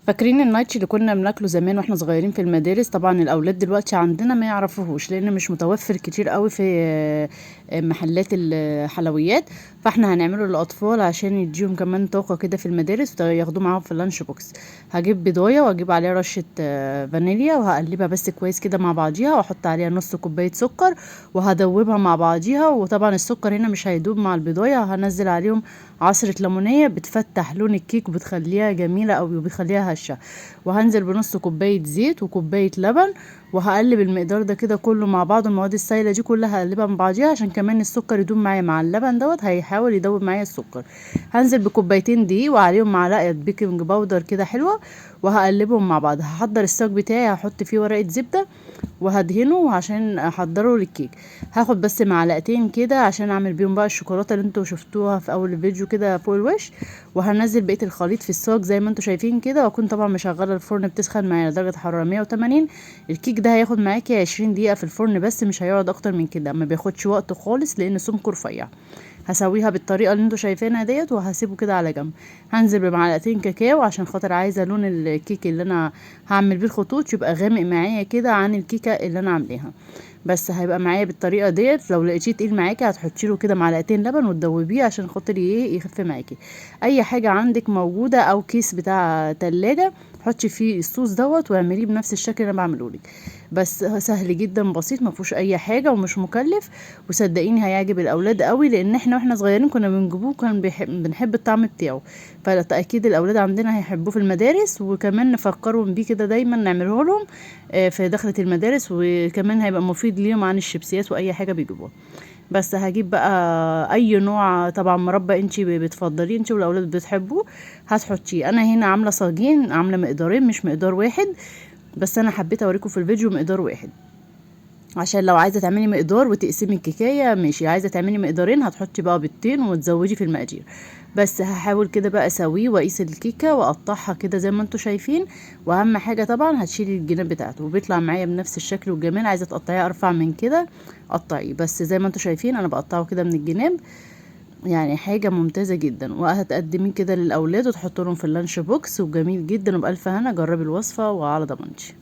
فاكرين النايتش اللي كنا بناكله زمان واحنا صغيرين في المدارس؟ طبعا الاولاد دلوقتي عندنا ما يعرفوهوش لان مش متوفر كتير قوي في محلات الحلويات. فاحنا هنعمله للاطفال عشان يديهم كمان طاقه كده في المدارس وياخدوه معاهم في اللانش بوكس. هجيب بيضايه واجيب عليها رشه فانيليا وهقلبها بس كويس كده مع بعضيها واحط عليها نص كوبايه سكر وهدوبها مع بعضيها. وطبعا السكر هنا مش هيدوب مع البيضايه، هنزل عليهم عصرة ليمونية بتفتح لون الكيك وبتخليها جميلة قوي وبتخليها هشة. وهنزل بنص كوباية زيت وكوباية لبن وهقلب المقدار ده كده كله مع بعض. المواد السائلة دي كلها هقلبها من بعضيها عشان كمان السكر يدوب معايا مع اللبن دوت، هيحاول يدوب معايا السكر. هنزل بكوبايتين دقيق وعليهم معلقة بيكنج باودر كده حلوة وهقلبهم مع بعض. هحضر الصاج بتاعي، هحط فيه ورقة زبدة وهدهنه عشان احضره للكيك. هاخد بس معلقتين كده عشان اعمل بيهم بقى الشوكولاته اللي انتوا شفتوها في اول الفيديو كده فوق الوش. وهنزل بقيه الخليط في الصاج زي ما انتوا شايفين كده، واكون طبعا مشغله الفرن بتسخن معايا درجه حراره 180. الكيك ده هياخد معاكي 20 دقيقه في الفرن بس، مش هيقعد اكتر من كده، ما بياخدش وقت خالص لان سمكه رفيع. هسويها بالطريقه اللي انتوا شايفينها ديت وهسيبه كده على جنب. هنزل بمعلقتين كاكاو عشان خاطر عايزه لون الكيك اللي انا هعمل بيه الخطوط يبقى غامق معايا كده عن الكيكه اللي انا عاملاها. بس هيبقى معايا بالطريقه ديت. لو لقيتيه تقيل معاكي هتحطي له كده معلقتين لبن وتدوبيه عشان خاطر ايه يخف معاكي. اي حاجه عندك موجوده او كيس بتاع تلاجة حطي فيه الصوص دوت واعمليه بنفس الشكل اللي انا بعمله لك. بس سهل جدا بسيط، ما فيهوش اي حاجه ومش مكلف. وصدقيني هيعجب الاولاد قوي لان احنا واحنا صغيرين كنا بنجيبوه كان بنحب الطعم بتاعه. فاكيد الاولاد عندنا هيحبوه في المدارس، وكمان نفكرهم بيه كده دايما نعمله لهم في دخلة المدارس، وكمان هيبقى مفيد ليهم عن الشيبسيات واي حاجه بيجيبوها. بس هجيب بقى اي نوع طبعا مربى انتي بتفضليه انتي والاولاد بتحبوه هتحطيه. انا هنا عامله صاجين، عامله مقدارين مش مقدار واحد، بس انا حبيت اوريكم في الفيديو مقدار واحد عشان لو عايزه تعملي مقدار وتقسمي الكيكايه ماشي، عايزه تعملي مقدارين هتحطي بقى بيضتين وتزودي في المقادير. بس هحاول كده بقى اسويه واقيس الكيكه واقطعها كده زي ما انتوا شايفين. واهم حاجه طبعا هتشيلي الجناب بتاعته وبيطلع معايا بنفس الشكل والجمال. عايزه تقطعيه ارفع من كده قطعيه، بس زي ما انتوا شايفين انا بقطعه كده من الجناب. يعني حاجه ممتازه جدا وهتقدميه كده للاولاد وتحط لهم في اللانش بوكس وجميل جدا وبالف هنا. جربي الوصفه وعلى ضمانتي.